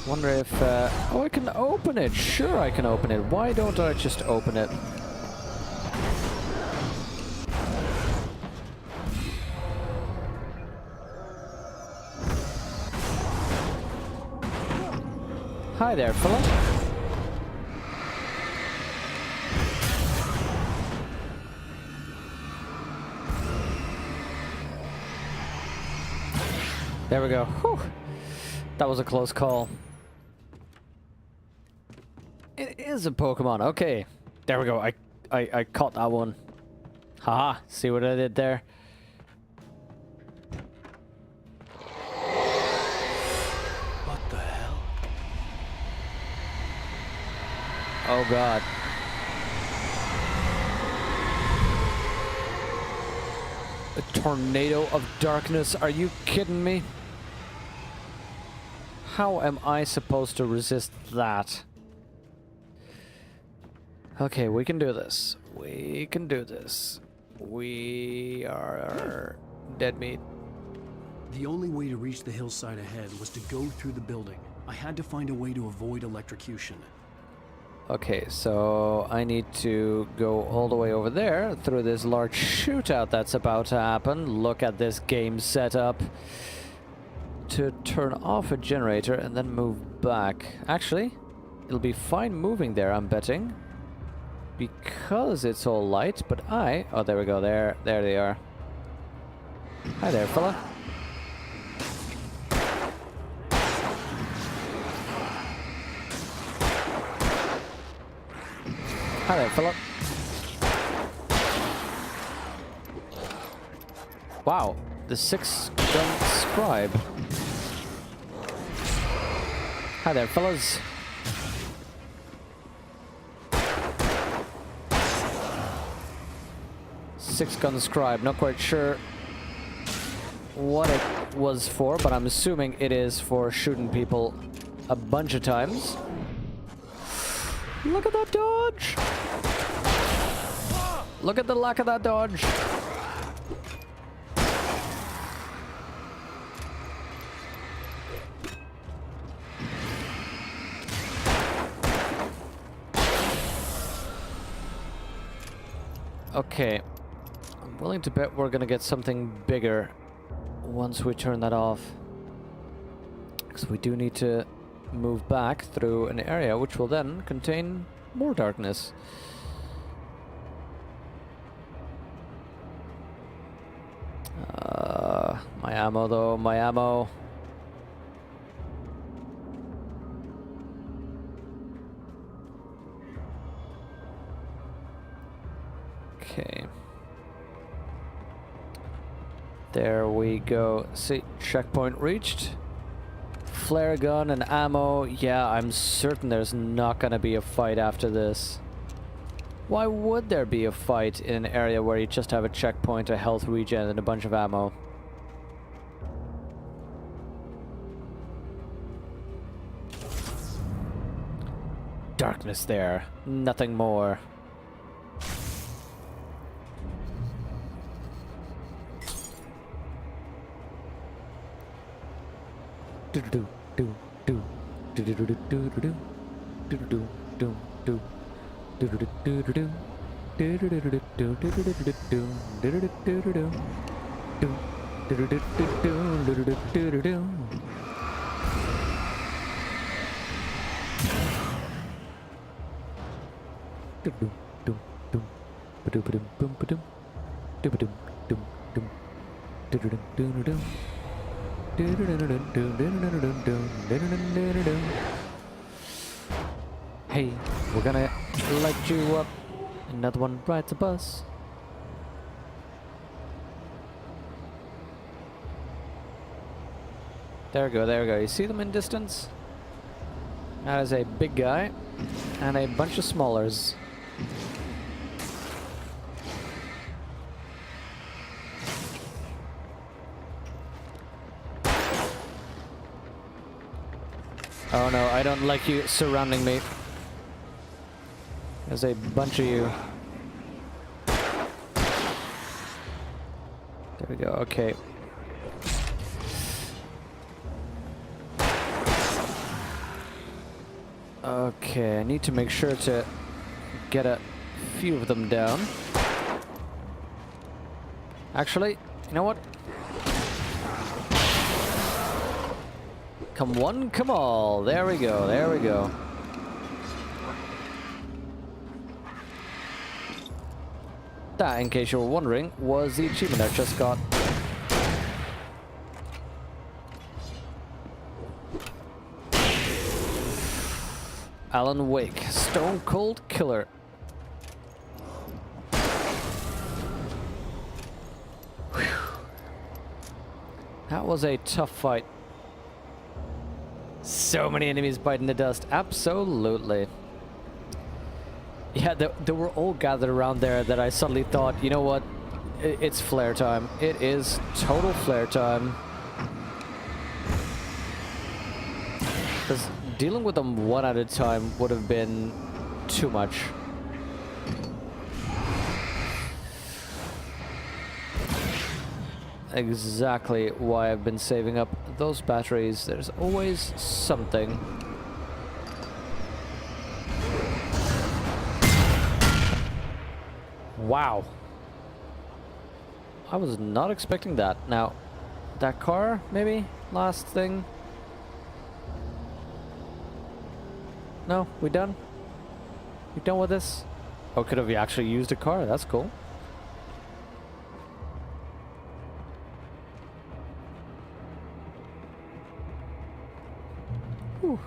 Wonder if... oh, I can open it! Sure I can open it. Why don't I just open it? Hi there, fella. There we go. Whew. That was a close call. It is a Pokemon. Okay. There we go. I caught that one. Haha. See what I did there? What the hell? Oh god. A tornado of darkness. Are you kidding me? How am I supposed to resist that? Okay, we can do this. We can do this. We are dead meat. The only way to reach the hillside ahead was to go through the building. I had to find a way to avoid electrocution. Okay, so I need to go all the way over there through this large shootout that's about to happen. Look at this game setup. To turn off a generator and then move back. Actually, it'll be fine moving there, I'm betting. Because it's all light, but oh, there we go, there they are. Hi there, fella. Hi there, fella. Wow, the 6-gun scribe. Hi there, fellas. Six-gun scribe. Not quite sure what it was for, but I'm assuming it is for shooting people a bunch of times. Look at that dodge! Look at the lack of that dodge! Okay, I'm willing to bet we're gonna get something bigger once we turn that off. Because we do need to move back through an area which will then contain more darkness. My ammo though, my ammo. Okay. There we go. See, checkpoint reached. Flare gun and ammo. Yeah, I'm certain there's not gonna be a fight after this. Why would there be a fight in an area where you just have a checkpoint, a health regen, and a bunch of ammo? Darkness there. Nothing more. Hey, we're gonna light you up. Another one rides a bus. There we go, there we go. You see them in distance? That is a big guy and a bunch of smallers. Oh no, I don't like you surrounding me. There's a bunch of you. There we go, okay. Okay, I need to make sure to get a few of them down. Actually, you know what? Come one, come all. There we go, there we go. That, in case you were wondering, was the achievement I just got. Alan Wake, Stone Cold Killer. Whew. That was a tough fight. So many enemies biting the dust. Absolutely. Yeah, they were all gathered around there that I suddenly thought, you know what? It's flare time. It is total flare time. Because dealing with them one at a time would have been too much. Exactly why I've been saving up those batteries. There's always something. Wow. I was not expecting that. Now, that car, maybe? Last thing? No? We done? We done with this? Oh, could have actually used a car? That's cool. Whew.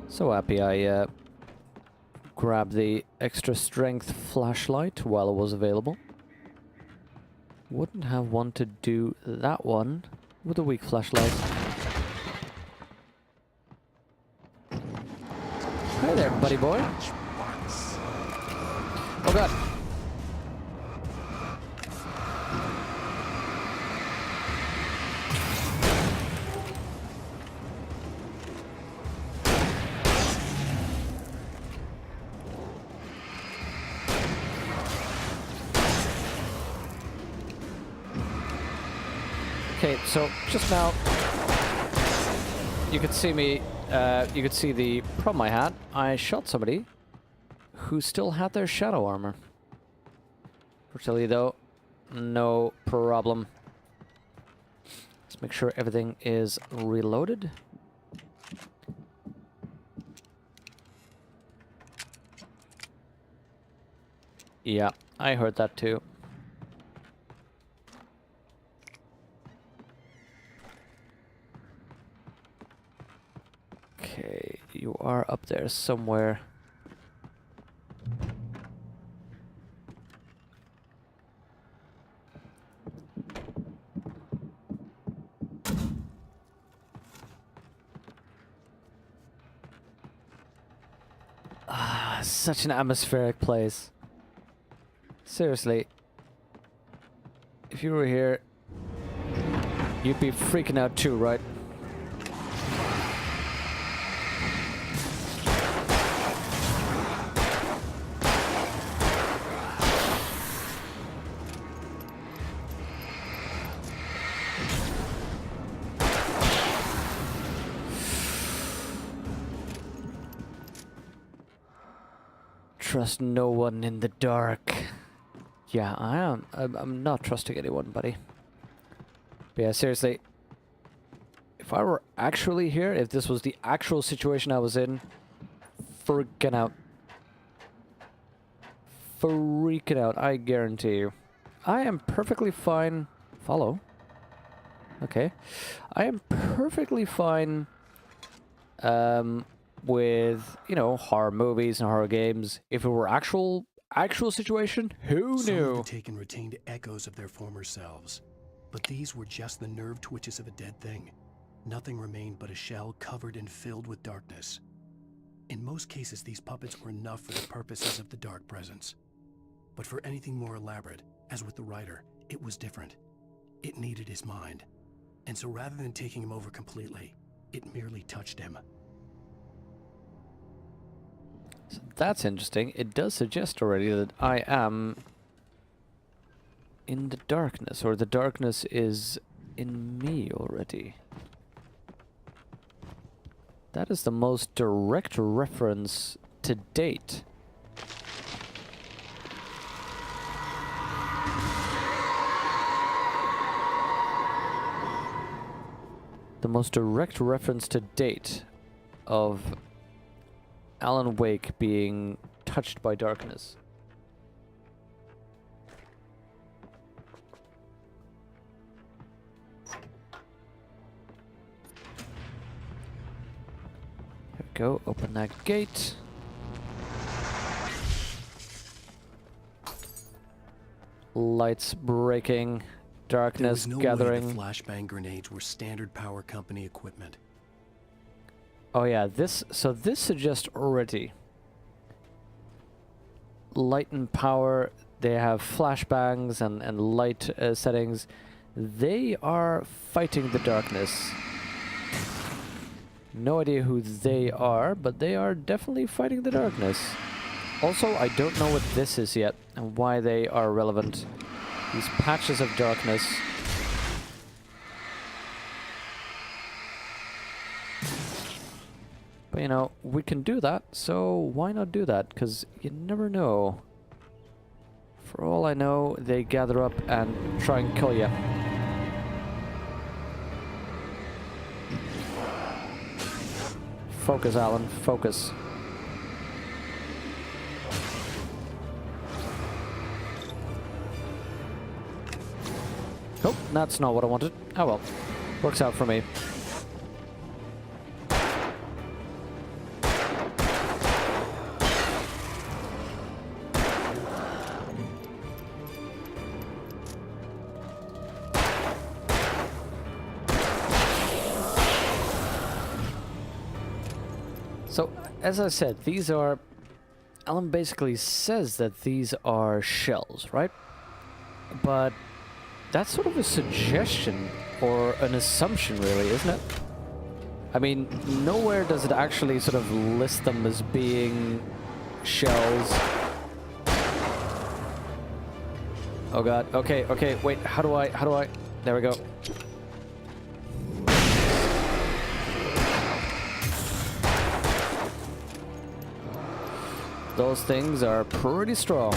So happy I grabbed the extra strength flashlight while it was available. Wouldn't have wanted to do that one with a weak flashlight. Hi there, buddy boy. Oh god. Okay, so just now you could see me, you could see the problem I had. I shot somebody who still had their shadow armor. Fortunately though, no problem. Let's make sure everything is reloaded. Yeah, I heard that too. Okay, you are up there somewhere. Ah, such an atmospheric place. Seriously. If you were here, you'd be freaking out too, right? Trust no one in the dark. Yeah, I am. I'm not trusting anyone, buddy. But yeah, seriously. If I were actually here, if this was the actual situation I was in, freaking out. Freaking out, I guarantee you. I am perfectly fine. Follow. Okay. I am perfectly fine with, you know, horror movies and horror games. If it were actual situation, who Some knew? of the Taken retained echoes of their former selves, but these were just the nerve twitches of a dead thing. Nothing remained but a shell covered and filled with darkness. In most cases, these puppets were enough for the purposes of the dark presence. But for anything more elaborate, as with the writer, it was different. It needed his mind. And so rather than taking him over completely, it merely touched him. So that's interesting. It does suggest already that I am in the darkness, or the darkness is in me already. That is the most direct reference to date. The most direct reference to date of Alan Wake being touched by darkness. Here we go, open that gate. Lights breaking, darkness there was no gathering. way the flashbang grenades were standard power company equipment. Oh yeah, this suggests already. Light and power, they have flashbangs and light settings. They are fighting the darkness. No idea who they are, but they are definitely fighting the darkness. Also, I don't know what this is yet and why they are relevant. These patches of darkness. But you know, we can do that, so why not do that? Because you never know. For all I know, they gather up and try and kill you. Focus, Alan, focus. Oh, that's not what I wanted. Oh well, works out for me. So, as I said, these are... Alan basically says that these are shells, right? But that's sort of a suggestion or an assumption, really, isn't it? I mean, nowhere does it actually sort of list them as being shells. Oh god, okay, okay, wait, how do I... There we go. Those things are pretty strong.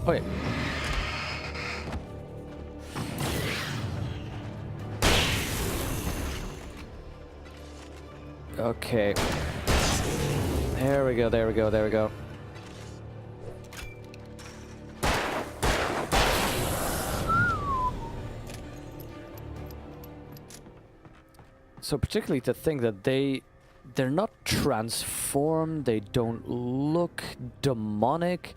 Oh yeah. Okay. There we go, there we go, there we go. So particularly to think that they're not transformed, they don't look demonic.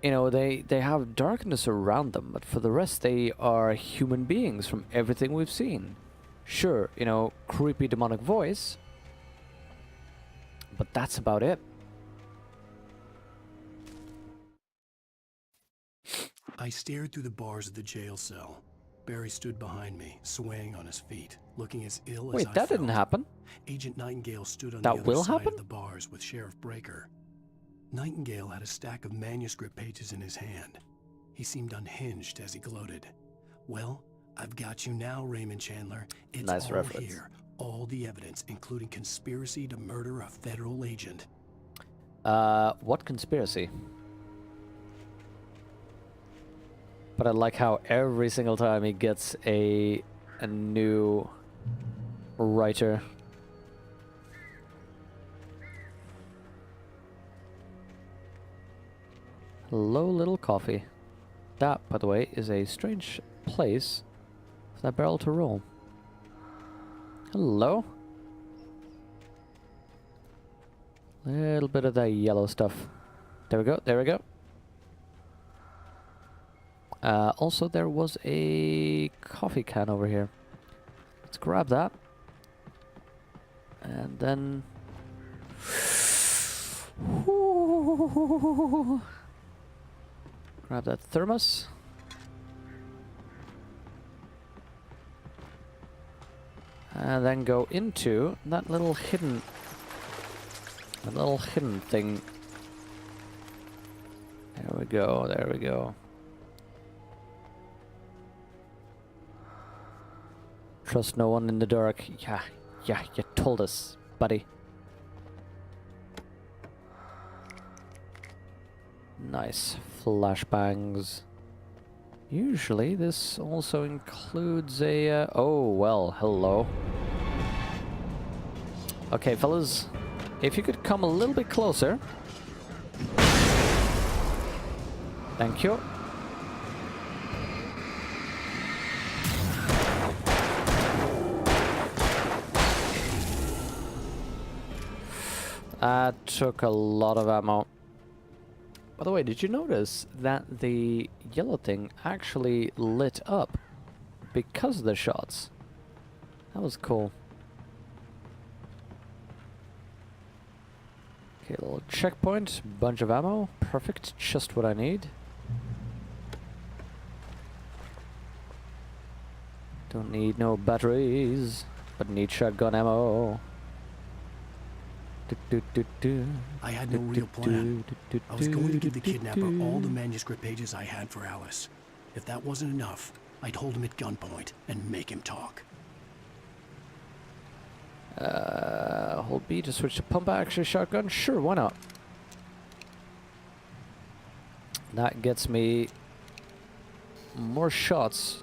You know, they have darkness around them, but for the rest they are human beings from everything we've seen. Sure, you know, creepy demonic voice, but that's about it. I stared through the bars of the jail cell. Barry stood behind me, swaying on his feet, looking as ill as I Wait, that felt. didn't happen. Agent Nightingale stood on That the other will side happen? of the bars with Sheriff Breaker. Nightingale had a stack of manuscript pages in his hand. He seemed unhinged as he gloated. Well, I've got you now, Raymond Chandler. It's Nice all reference. here. All the evidence, including conspiracy to murder a federal agent. What conspiracy? But I like how every single time he gets a new writer. Hello, little coffee. That, by the way, is a strange place for that barrel to roll. Hello. Little bit of that yellow stuff. There we go, there we go. Also, there was a coffee can over here. Let's grab that. And then... grab that thermos. And then go into that little hidden thing. There we go, there we go. Trust no one in the dark. Yeah, you told us, buddy. Nice. Flashbangs. Usually this also includes a... oh, well, hello. Okay, fellas. If you could come a little bit closer. Thank you. That took a lot of ammo. By the way, did you notice that the yellow thing actually lit up because of the shots? That was cool. Okay, a little checkpoint, bunch of ammo, perfect, just what I need. Don't need no batteries, but need shotgun ammo. I had no real plan. I was going to give the kidnapper all the manuscript pages I had for Alice. If that wasn't enough, I'd hold him at gunpoint and make him talk. Hold B to switch to pump action shotgun. Sure, why not? That gets me more shots,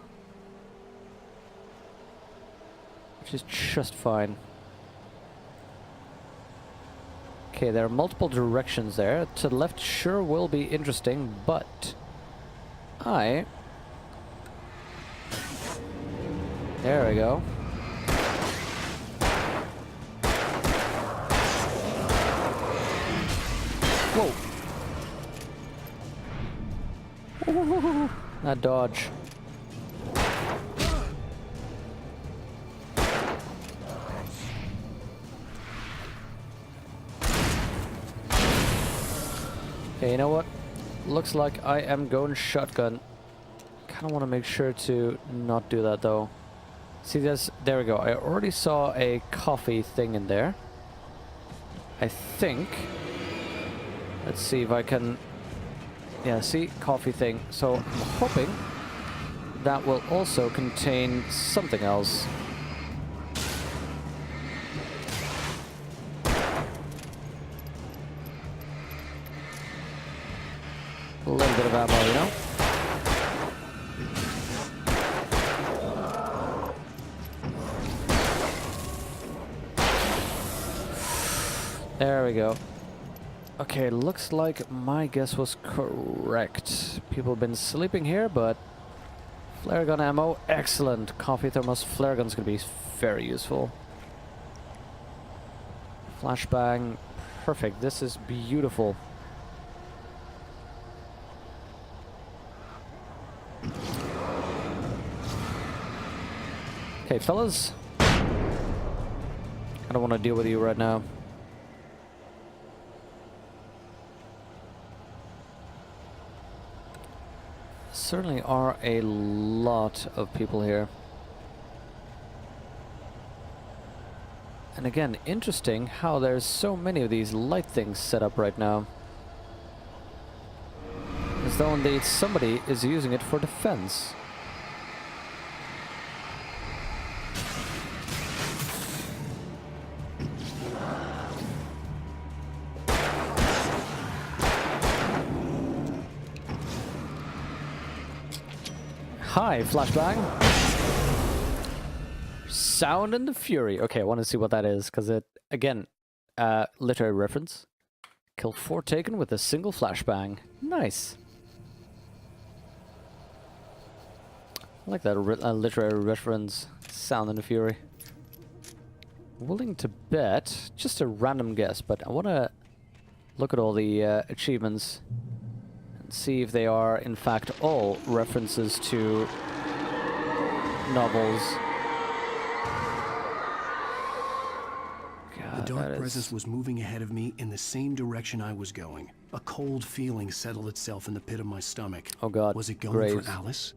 which is just fine. Okay, there are multiple directions there. To the left sure will be interesting, but there we go. Whoa. Ooh, that dodge. Okay, you know what? Looks like I am going shotgun. Kind of want to make sure to not do that though. See this? There we go. I already saw a coffee thing in there. I think. Let's see if I can... yeah, see? Coffee thing. So I'm hoping that will also contain something else. A little bit of ammo, you know? There we go. Okay, looks like my guess was correct. People have been sleeping here, but flare gun ammo, excellent. Coffee thermos flare gun's gonna be very useful. Flashbang, perfect. This is beautiful. Okay, fellas. I don't want to deal with you right now. Certainly are a lot of people here. And again, interesting how there's so many of these light things set up right now. As though indeed somebody is using it for defense. Hi, flashbang. Sound and the Fury. Okay, I want to see what that is, because it, again, literary reference. Killed 4 taken with a single flashbang. Nice. I like that literary reference. Sound and the Fury. Willing to bet, just a random guess, but I want to look at all the achievements. See if they are in fact all references to novels. God, the dark presence was moving ahead of me in the same direction I was going. A cold feeling settled itself in the pit of my stomach. Oh God, was it going graves. for Alice?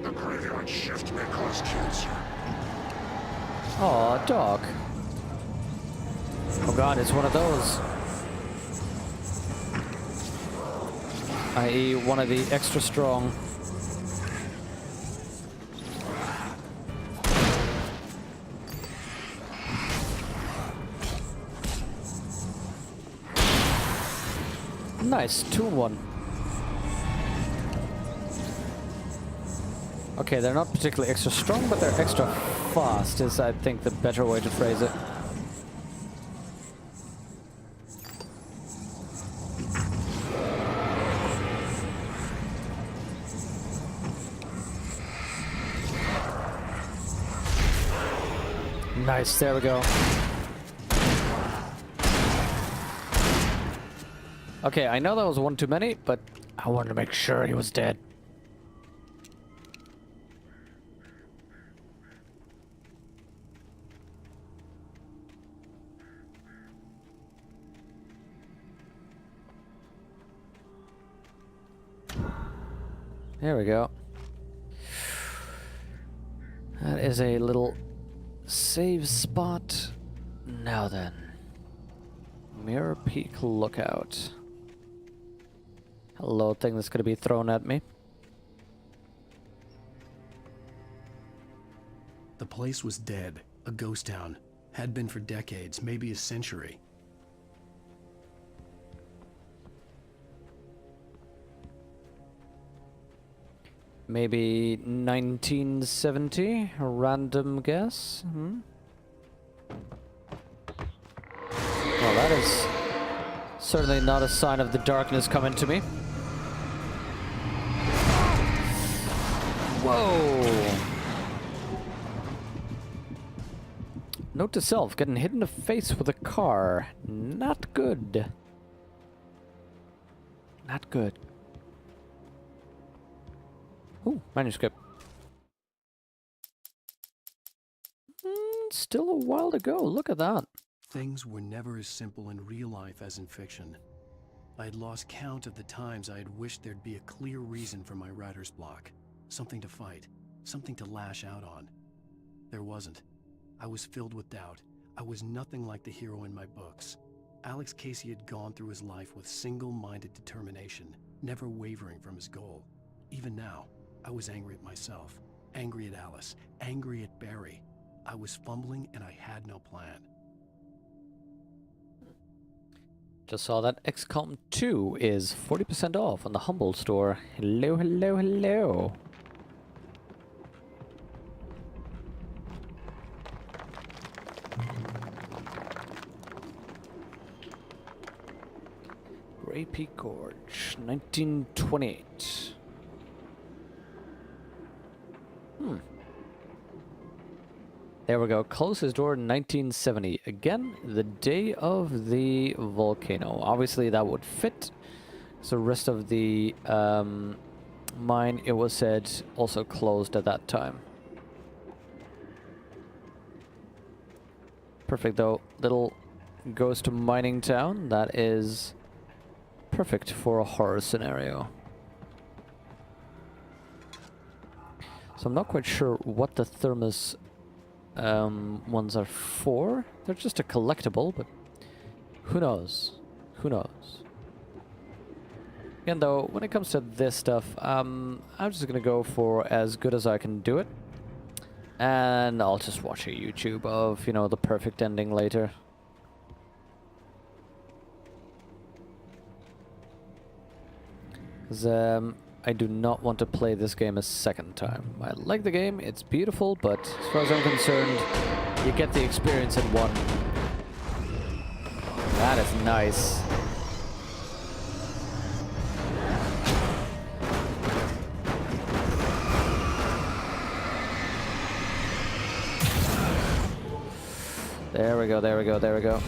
The graveyard shift may cause cancer. Aw, dog. Oh god, it's one of those. I.e. one of the extra strong. Nice, 2-1. Okay, they're not particularly extra strong, but they're extra fast, is I think the better way to phrase it. Nice, there we go. Okay, I know that was one too many, but I wanted to make sure he was dead. There we go. That is a little save spot. Now then. Mirror Peak Lookout. Hello, thing that's going to be thrown at me. The place was dead, a ghost town. Had been for decades, maybe a century. Maybe 1970? A random guess? Well, that is certainly not a sign of the darkness coming to me. Whoa! Note to self, getting hit in the face with a car. Not good. Not good. Ooh, manuscript. Still a while to go, look at that. Things were never as simple in real life as in fiction. I had lost count of the times I had wished there'd be a clear reason for my writer's block. Something to fight, something to lash out on. There wasn't. I was filled with doubt. I was nothing like the hero in my books. Alex Casey had gone through his life with single-minded determination, never wavering from his goal. Even now, I was angry at myself, angry at Alice, angry at Barry. I was fumbling and I had no plan. Just saw that XCOM 2 is 40% off on the Humble store. Hello, hello, hello. Grey Peak Gorge, 1928. There we go. Closest door in 1970. Again, the day of the volcano. Obviously, that would fit. So, the rest of the mine, it was said, also closed at that time. Perfect, though. Little ghost mining town. That is perfect for a horror scenario. So, I'm not quite sure what the thermos ones are for. They're just a collectible, but who knows? Who knows? Again, though, when it comes to this stuff, I'm just gonna go for as good as I can do it, and I'll just watch a YouTube of, you know, the perfect ending later. Because I do not want to play this game a second time. I like the game, it's beautiful, but as far as I'm concerned, you get the experience in one. That is nice. There we go, there we go, there we go.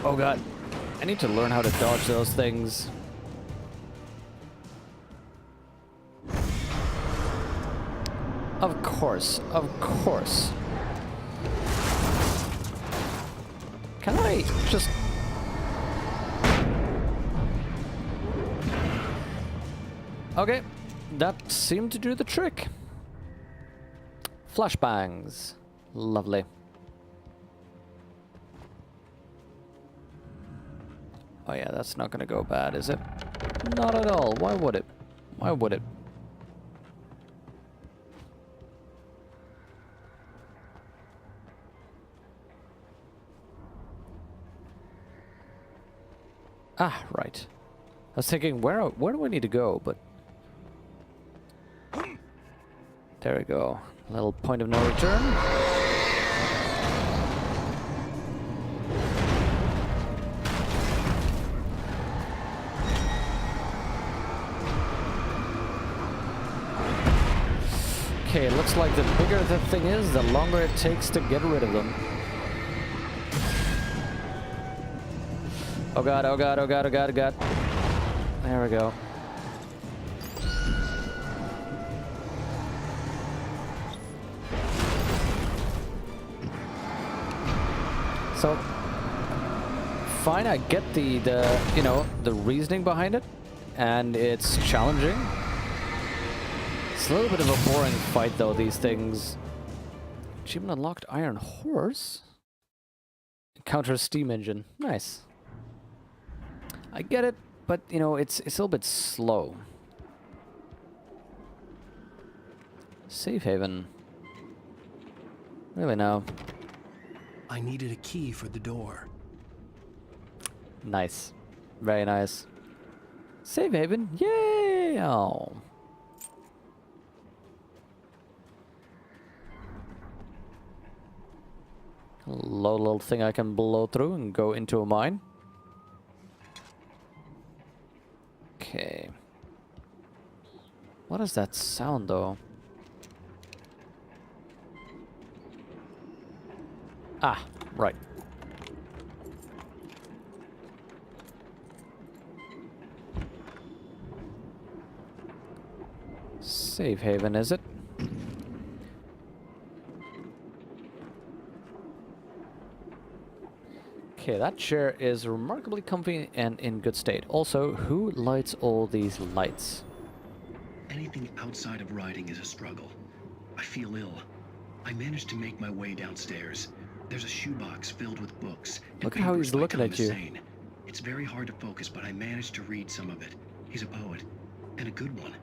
Oh god. I need to learn how to dodge those things. Of course, of course. Can I just... Okay, that seemed to do the trick. Flashbangs. Lovely. Oh yeah, that's not gonna go bad, is it? Not at all. Why would it? Why would it? Ah, right. I was thinking, where do I need to go? But there we go. A little point of no return. Okay, it looks like the bigger the thing is, the longer it takes to get rid of them. Oh god, oh god, oh god, oh god, oh god. There we go. So, fine, I get the you know, the reasoning behind it, and it's challenging. It's a little bit of a boring fight though, these things. Achievement unlocked, Iron Horse. Encounter steam engine. Nice. I get it, but you know, it's a little bit slow. Safe haven. Really now. I needed a key for the door. Nice. Very nice. Save haven. Yay! Oh. A low little thing I can blow through and go into a mine. Okay. What is that sound though? Ah, right. Safe haven, is it? Okay, that chair is remarkably comfy and in good state. Also, who lights all these lights? Anything outside of riding is a struggle. I feel ill. I managed to make my way downstairs. There's a shoebox filled with books. And Look at how he's papers by looking at Thomas you. Zane. It's very hard to focus, but I managed to read some of it. He's a poet, and a good one.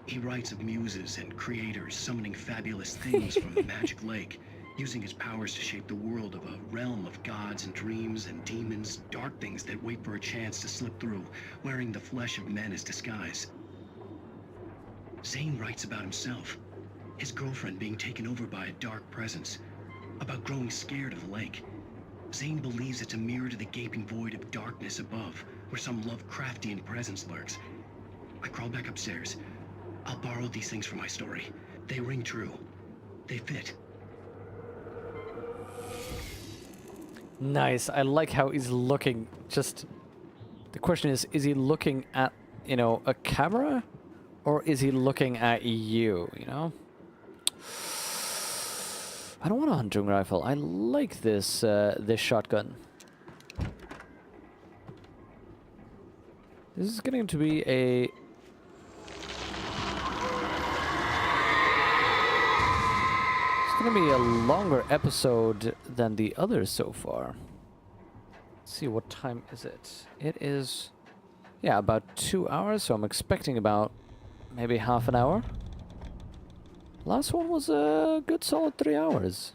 He writes of muses and creators summoning fabulous things from the magic lake, using his powers to shape the world of a realm of gods and dreams and demons, dark things that wait for a chance to slip through, wearing the flesh of men as disguise. Zane writes about himself, his girlfriend being taken over by a dark presence, about growing scared of the lake. Zane believes it's a mirror to the gaping void of darkness above, where some Lovecraftian presence lurks. I crawl back upstairs. I'll borrow these things for my story. They ring true. They fit. Nice. I like how he's looking. Just the question is he looking at, you know, a camera, or is he looking at you? You know. I don't want a hunting rifle. I like this this shotgun. This is going to be a. It's going to be a longer episode than the others so far. Let's see, what time is it? It is, yeah, about 2 hours. So I'm expecting about maybe half an hour. Last one was a good solid 3 hours.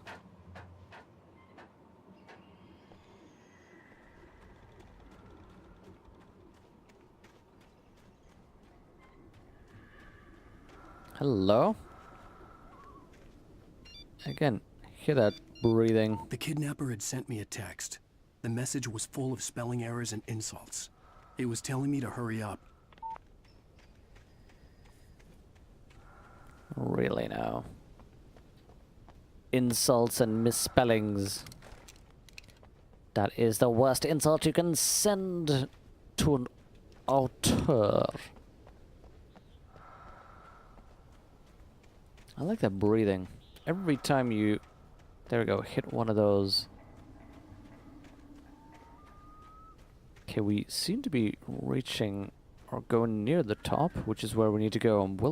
Hello? Again, hear that breathing. The kidnapper had sent me a text. The message was full of spelling errors and insults. It was telling me to hurry up. Really now. Insults and misspellings. That is the worst insult you can send to an author. I like that breathing. Every time you, there we go, hit one of those. Okay, we seem to be reaching or going near the top, which is where we need to go. And will